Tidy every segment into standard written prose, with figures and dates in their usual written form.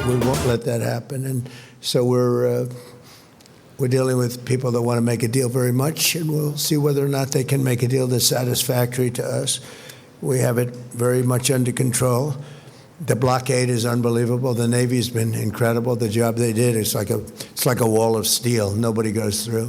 we won't let that happen. And so we're dealing with people that want to make a deal very much, and we'll see whether or not they can make a deal that's satisfactory to us. We have it very much under control. The blockade is unbelievable. The Navy's been incredible. The job they did is like a wall of steel. Nobody goes through.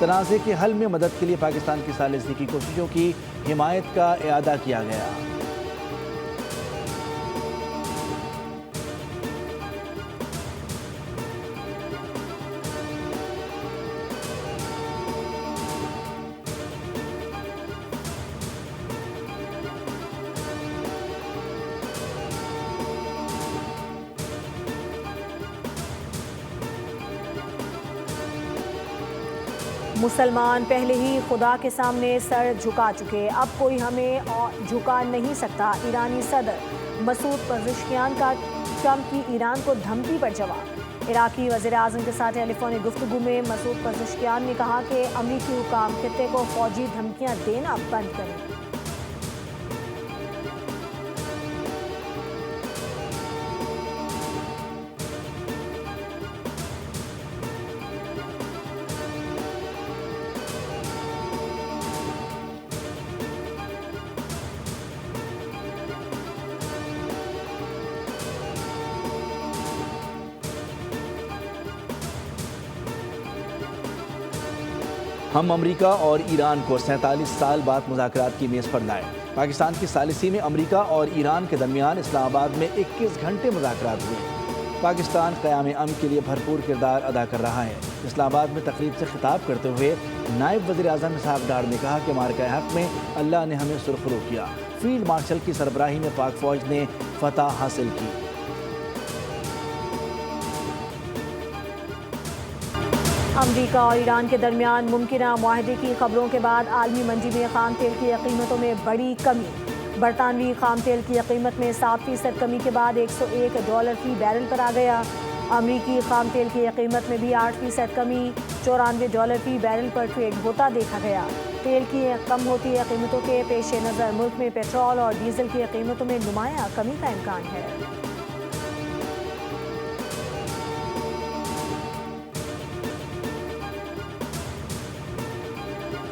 تنازع کے حل میں مدد کے لیے پاکستان کی ثالثی کی کوششوں کی حمایت کا اعادہ کیا گیا۔ مسلمان پہلے ہی خدا کے سامنے سر جھکا چکے، اب کوئی ہمیں جھکا نہیں سکتا۔ ایرانی صدر مسعود پزشکیان کا ٹرمپ کی ایران کو دھمکی پر جواب۔ عراقی وزیر اعظم کے ساتھ ٹیلی فونک گفتگو میں مسعود پزشکیان نے کہا کہ امریکی حکام خطے کو فوجی دھمکیاں دینا بند کریں۔ ہم امریکہ اور ایران کو 47 سال بعد مذاکرات کی میز پر لائے۔ پاکستان کی ثالثی میں امریکہ اور ایران کے درمیان اسلام آباد میں 21 گھنٹے مذاکرات ہوئے۔ پاکستان قیام امن کے لیے بھرپور کردار ادا کر رہا ہے۔ اسلام آباد میں تقریب سے خطاب کرتے ہوئے نائب وزیر اعظم اسحاق ڈار نے کہا کہ مارکہ حق میں اللہ نے ہمیں سرخرو کیا۔ فیلڈ مارشل کی سربراہی میں پاک فوج نے فتح حاصل کی۔ امریکہ اور ایران کے درمیان ممکنہ معاہدے کی خبروں کے بعد عالمی منڈی میں خام تیل کی قیمتوں میں بڑی کمی۔ برطانوی خام تیل کی قیمت میں 7% کمی کے بعد $101 فی بیرل پر آ گیا۔ امریکی خام تیل کی قیمت میں بھی 8% کمی، $94 فی بیرل پر ٹریڈ ہوتا دیکھا گیا۔ تیل کی کم ہوتی قیمتوں کے پیش نظر ملک میں پیٹرول اور ڈیزل کی قیمتوں میں نمایاں کمی کا امکان ہے۔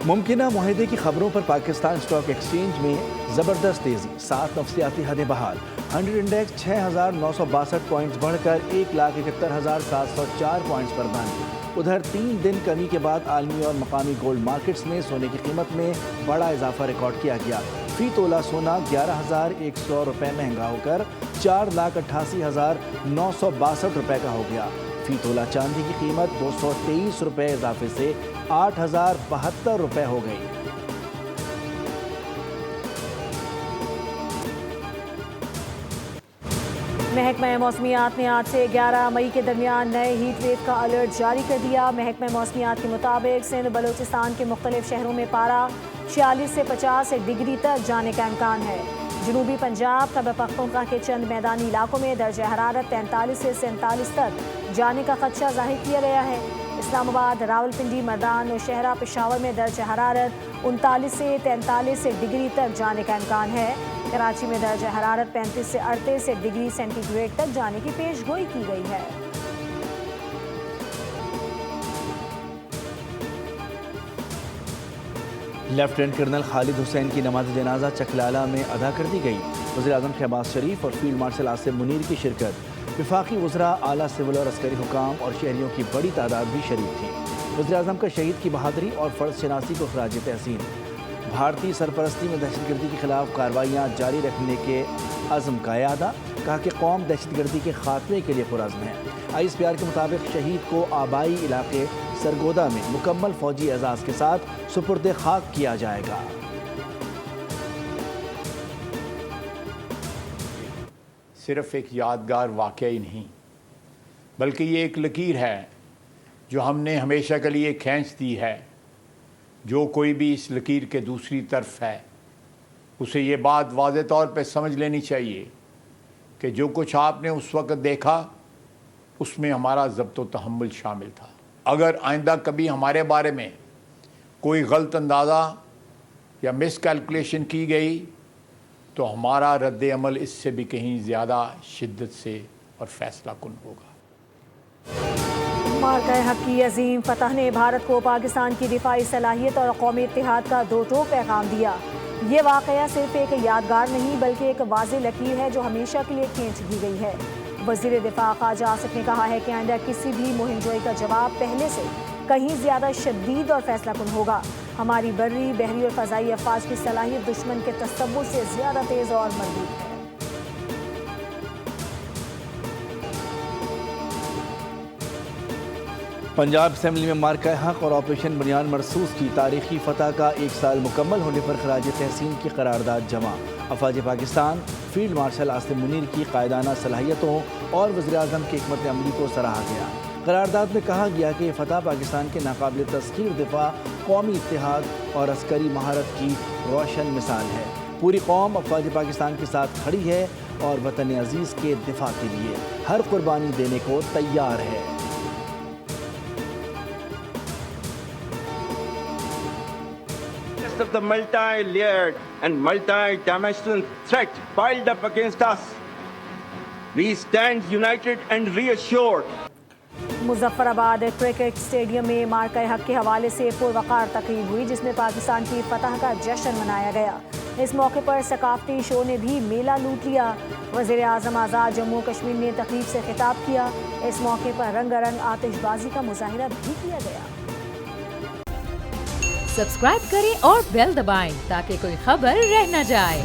ممکنہ معاہدے کی خبروں پر پاکستان اسٹاک ایکسچینج میں زبردست تیزی، 7 نفسیاتی حدیں بحال، 100 انڈیکس 6,962 پوائنٹس بڑھ کر 1,71,704 پوائنٹس پر بند۔ ادھر 3 دن کمی کے بعد عالمی اور مقامی گولڈ مارکیٹس میں سونے کی قیمت میں بڑا اضافہ ریکارڈ کیا گیا۔ فی تولہ سونا $11,100 مہنگا ہو کر $4,88,962 کا ہو گیا۔ فی تولہ چاندی کی قیمت $223 اضافے سے $8,072 ہو گئی۔ محکمہ موسمیات نے آج سے 11 مئی کے درمیان نئے ہیٹ ویو کا الرٹ جاری کر دیا۔ محکمہ موسمیات کے مطابق سندھ بلوچستان کے مختلف شہروں میں پارہ 46 سے 50 ڈگری تک جانے کا امکان ہے۔ جنوبی پنجاب، خیبر پختونخوا کے چند میدانی علاقوں میں درجہ حرارت 43 سے 47 تک جانے کا خدشہ ظاہر کیا گیا ہے۔ اسلام آباد، راولپنڈی، مردان، نوشہرہ، پشاور میں درجہ حرارت 39 سے 43 ڈگری تک جانے کا امکان ہے۔ کراچی میں درجہ حرارت 35 سے 38 ڈگری سینٹی گریڈ تک جانے کی پیش گوئی کی گئی ہے۔ لیفٹیننٹ کرنل خالد حسین کی نماز جنازہ چکلالہ میں ادا کر دی گئی۔ وزیر اعظم شہباز شریف اور فیلڈ مارشل عاصم منیر کی شرکت، وفاقی وزراء، اعلیٰ سول اور عسکری حکام اور شہریوں کی بڑی تعداد بھی شریک تھی۔ وزیر اعظم کا شہید کی بہادری اور فرض شناسی کو خراج تحسین۔ بھارتی سرپرستی میں دہشت گردی کے خلاف کارروائیاں جاری رکھنے کے عزم کا اعادہ، کہا کہ قوم دہشت گردی کے خاتمے کے لیے پرعزم ہے۔ ISPR کے مطابق شہید کو آبائی علاقے سرگودا میں مکمل فوجی اعزاز کے ساتھ سپرد خاک کیا جائے گا۔ صرف ایک یادگار واقعہ ہی نہیں، بلکہ یہ ایک لکیر ہے جو ہم نے ہمیشہ کے لیے کھینچ دی ہے۔ جو کوئی بھی اس لکیر کے دوسری طرف ہے، اسے یہ بات واضح طور پہ سمجھ لینی چاہیے کہ جو کچھ آپ نے اس وقت دیکھا اس میں ہمارا ضبط و تحمل شامل تھا۔ اگر آئندہ کبھی ہمارے بارے میں کوئی غلط اندازہ یا مس کیلکولیشن کی گئی تو ہمارا رد عمل اس سے بھی کہیں زیادہ شدت سے اور فیصلہ کن ہوگا۔ مارکہ حق کی عظیم فتح نے بھارت کو پاکستان کی دفاعی صلاحیت اور قومی اتحاد کا دو ٹوک پیغام دیا۔ یہ واقعہ صرف ایک یادگار نہیں بلکہ ایک واضح لکیر ہے جو ہمیشہ کے لیے کھینچ دی گئی ہے۔ وزیر دفاع خواجہ آصف نے کہا ہے کہ آئندہ کسی بھی مہم جوئی کا جواب پہلے سے کہیں زیادہ شدید اور فیصلہ کن ہوگا۔ ہماری بری، بحری اور فضائی افواج کی صلاحیت دشمن کے تصور سے زیادہ تیز اور مضبوط ہے۔ پنجاب اسمبلی میں مارکہ حق اور آپریشن بنیان مرصوص کی تاریخی فتح کا 1 سال مکمل ہونے پر خراج تحسین کی قرارداد جمع۔ افواج پاکستان فیلڈ مارشل عاصم منیر کی قائدانہ صلاحیتوں اور وزیراعظم کی حکمت عملی کو سراہا گیا۔ قرارداد میں کہا گیا کہ یہ فتح پاکستان کے ناقابل تسخیر دفاع، قومی اتحاد اور عسکری مہارت کی روشن مثال ہے۔ پوری قوم افواج پاکستان کے ساتھ کھڑی ہے اور وطن عزیز کے دفاع کے لیے ہر قربانی دینے کو تیار ہے۔ Of the multi-layered and multi-dimensional threat piled up against us, we stand united and reassured. Muzaffar آباد کرکٹ اسٹیڈیم میں مارکہ حق کے حوالے سے پروقار تقریب ہوئی جس میں پاکستان کی فتح کا جشن منایا گیا۔ اس موقع پر ثقافتی شو نے بھی میلہ لوٹ لیا۔ وزیر اعظم آزاد جموں کشمیر نے تقریب سے خطاب کیا۔ اس موقع پر رنگا رنگ آتش بازی کا مظاہرہ بھی کیا گیا۔ سبسکرائب کریں اور بیل دبائیں تاکہ کوئی خبر رہ نہ جائے۔